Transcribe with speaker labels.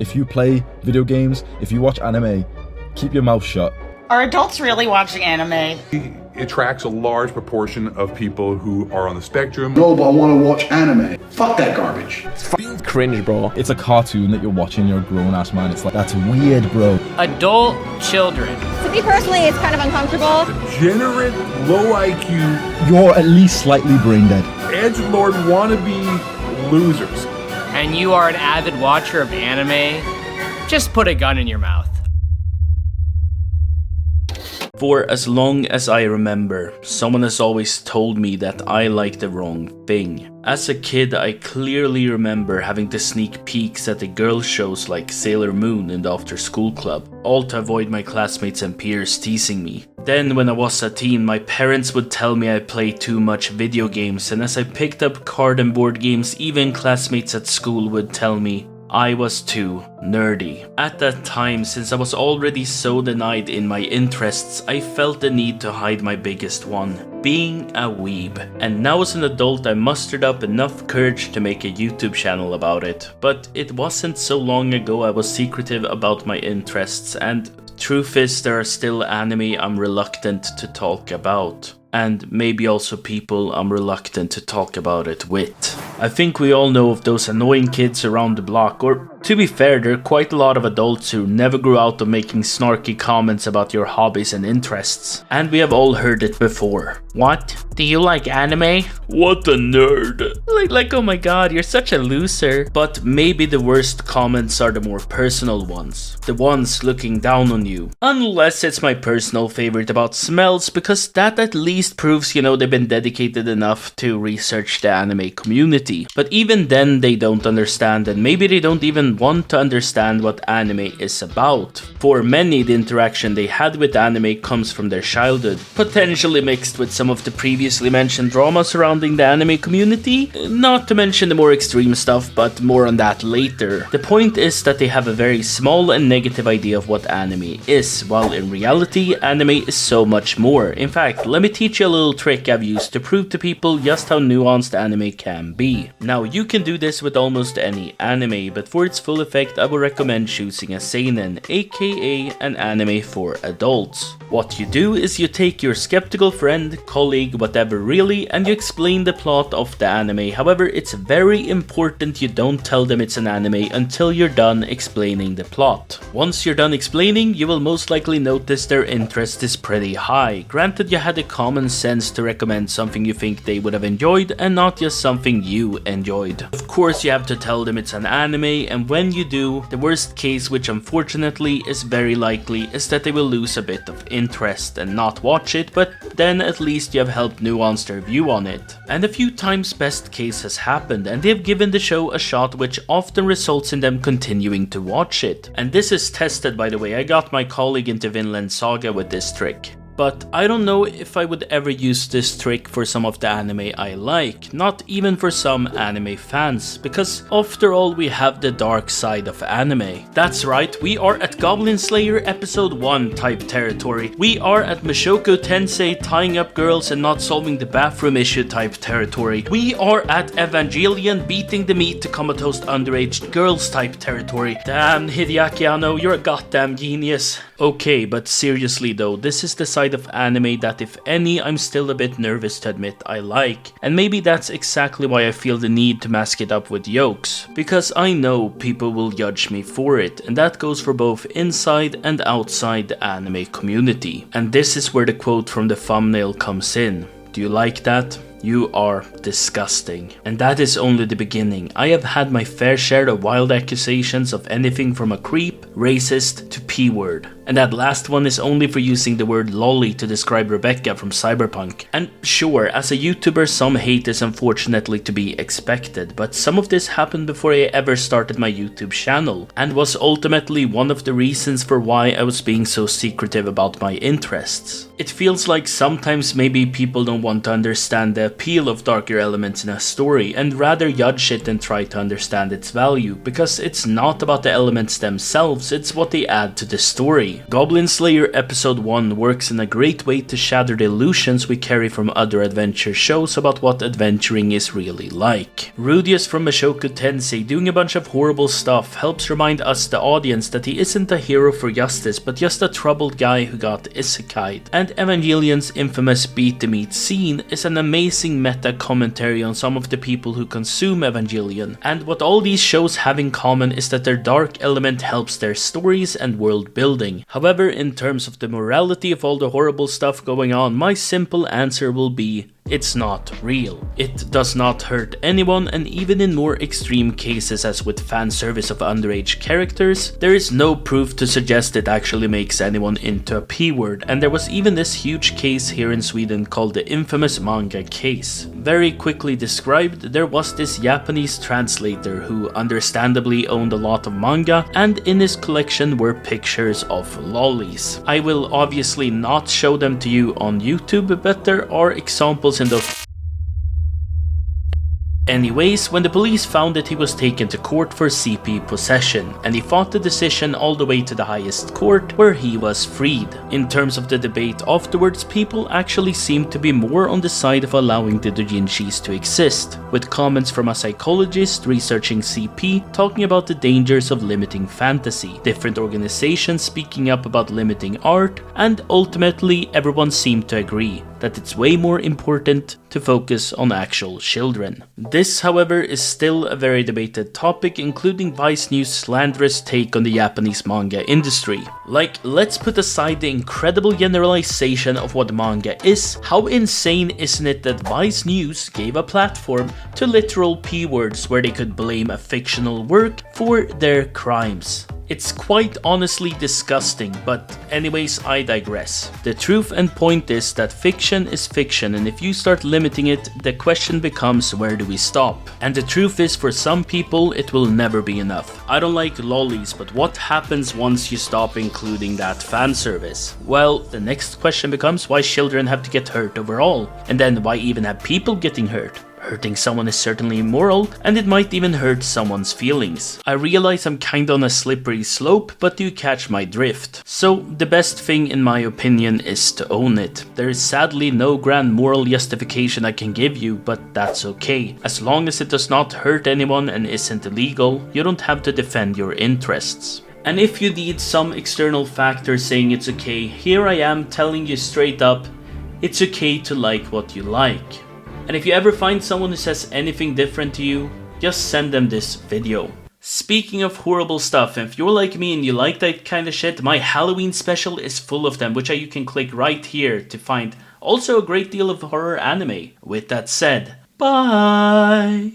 Speaker 1: if you play video games, if you watch anime, keep your mouth shut.
Speaker 2: Are adults really watching anime?
Speaker 3: It attracts a large proportion of people who are on the spectrum.
Speaker 4: No, but I want to watch anime. Fuck that garbage.
Speaker 5: It's fucking cringe, bro.
Speaker 1: It's a cartoon that you're watching, you're a grown-ass man. It's like, that's weird, bro.
Speaker 6: Adult children.
Speaker 7: To me personally, it's kind of uncomfortable.
Speaker 3: Degenerate, low IQ,
Speaker 1: You're at least slightly brain dead.
Speaker 3: edgelord wannabe losers.
Speaker 6: And you are an avid watcher of anime, just put a gun in your mouth.
Speaker 8: For as long as I remember, someone has always told me that I like the wrong thing. As a kid, I clearly remember having to sneak peeks at the girl shows like Sailor Moon and the After School Club, all to avoid my classmates and peers teasing me. Then when I was a teen, my parents would tell me I played too much video games, and as I picked up card and board games, even classmates at school would tell me I was too nerdy. At that time, since I was already so denied in my interests, I felt the need to hide my biggest one, being a weeb. And now as an adult, I mustered up enough courage to make a YouTube channel about it. But it wasn't so long ago I was secretive about my interests, and truth is there are still anime I'm reluctant to talk about. And maybe also people I'm reluctant to talk about it with. I think we all know of those annoying kids around the block, or to be fair, there are quite a lot of adults who never grew out of making snarky comments about your hobbies and interests. And we have all heard it before. What? Do you like anime? What a nerd. Like oh my god, you're such a loser. But maybe the worst comments are the more personal ones. The ones looking down on you. Unless it's my personal favorite about smells, because that at least proves, they've been dedicated enough to research the anime community. But even then, they don't understand, and maybe they don't even want to understand what anime is about. For many, the interaction they had with anime comes from their childhood, potentially mixed with some of the previously mentioned drama surrounding the anime community. Not to mention the more extreme stuff, but more on that later. The point is that they have a very small and negative idea of what anime is, while in reality, anime is so much more. In fact, let me teach you a little trick I've used to prove to people just how nuanced anime can be. Now, you can do this with almost any anime, but for its full effect, I would recommend choosing a seinen, aka an anime for adults. What you do is you take your skeptical friend, colleague, whatever really, and you explain the plot of the anime. However, it's very important you don't tell them it's an anime until you're done explaining the plot. Once you're done explaining, you will most likely notice their interest is pretty high. Granted, you had the common sense to recommend something you think they would have enjoyed and not just something you enjoyed. Of course, you have to tell them it's an anime, and when you do, the worst case, which unfortunately is very likely, is that they will lose a bit of interest and not watch it, but then at least you have helped nuance their view on it. And a few times best case has happened, and they have given the show a shot, which often results in them continuing to watch it. And this is tested, by the way. I got my colleague into Vinland Saga with this trick. But I don't know if I would ever use this trick for some of the anime I like, not even for some anime fans, because after all we have the dark side of anime. That's right, we are at Goblin Slayer episode 1 type territory. We are at Mushoku Tensei tying up girls and not solving the bathroom issue type territory. We are at Evangelion beating the meat to comatose underage girls type territory. Damn, Hideaki Anno, you're a goddamn genius. Okay, but seriously though, this is the side of anime that if any I'm still a bit nervous to admit I like, and maybe that's exactly why I feel the need to mask it up with jokes, because I know people will judge me for it, and that goes for both inside and outside the anime community. And this is where the quote from the thumbnail comes in. Do you like that? You are disgusting. And that is only the beginning. I have had my fair share of wild accusations of anything from a creep, racist, to P-word. And that last one is only for using the word lolly to describe Rebecca from Cyberpunk. And sure, as a YouTuber, some hate is unfortunately to be expected, but some of this happened before I ever started my YouTube channel, and was ultimately one of the reasons for why I was being so secretive about my interests. It feels like sometimes maybe people don't want to understand the appeal of darker elements in a story and rather judge it than try to understand its value, because it's not about the elements themselves, it's what they add to the story. Goblin Slayer episode 1 works in a great way to shatter the illusions we carry from other adventure shows about what adventuring is really like. Rudius from Mushoku Tensei doing a bunch of horrible stuff helps remind us, the audience, that he isn't a hero for justice but just a troubled guy who got isekai'd. And Evangelion's infamous beat the meat scene is an amazing meta commentary on some of the people who consume Evangelion, and what all these shows have in common is that their dark element helps their stories and world building. However, in terms of the morality of all the horrible stuff going on, my simple answer will be: it's not real. It does not hurt anyone, and even in more extreme cases as with fan service of underage characters, there is no proof to suggest it actually makes anyone into a P-word, and there was even this huge case here in Sweden called the infamous manga case. Very quickly described, there was this Japanese translator who understandably owned a lot of manga, and in his collection were pictures of lollies. I will obviously not show them to you on YouTube, but there are examples in the Anyways, when the police found it, he was taken to court for CP possession, and he fought the decision all the way to the highest court, where he was freed. In terms of the debate afterwards, people actually seemed to be more on the side of allowing the doujinshis to exist, with comments from a psychologist researching CP talking about the dangers of limiting fantasy, different organizations speaking up about limiting art, and ultimately everyone seemed to agree that it's way more important to focus on actual children. This, however, is still a very debated topic, including Vice News' slanderous take on the Japanese manga industry. Like, let's put aside the incredible generalization of what manga is, how insane isn't it that Vice News gave a platform to literal P-words where they could blame a fictional work for their crimes? It's quite honestly disgusting, but anyways, I digress. The truth and point is that fiction is fiction, and if you start limiting it, the question becomes, where do we stop? And the truth is, for some people, it will never be enough. I don't like lollies, but what happens once you stop including that fan service? Well, the next question becomes why children have to get hurt overall, and then why even have people getting hurt? Hurting someone is certainly immoral, and it might even hurt someone's feelings. I realize I'm kinda on a slippery slope, but you catch my drift. So, the best thing in my opinion is to own it. There is sadly no grand moral justification I can give you, but that's okay. As long as it does not hurt anyone and isn't illegal, you don't have to defend your interests. And if you need some external factor saying it's okay, here I am telling you straight up, it's okay to like what you like. And if you ever find someone who says anything different to you, just send them this video. Speaking of horrible stuff, if you're like me and you like that kind of shit, my Halloween special is full of them, which you can click right here to find. Also a great deal of horror anime. With that said, bye!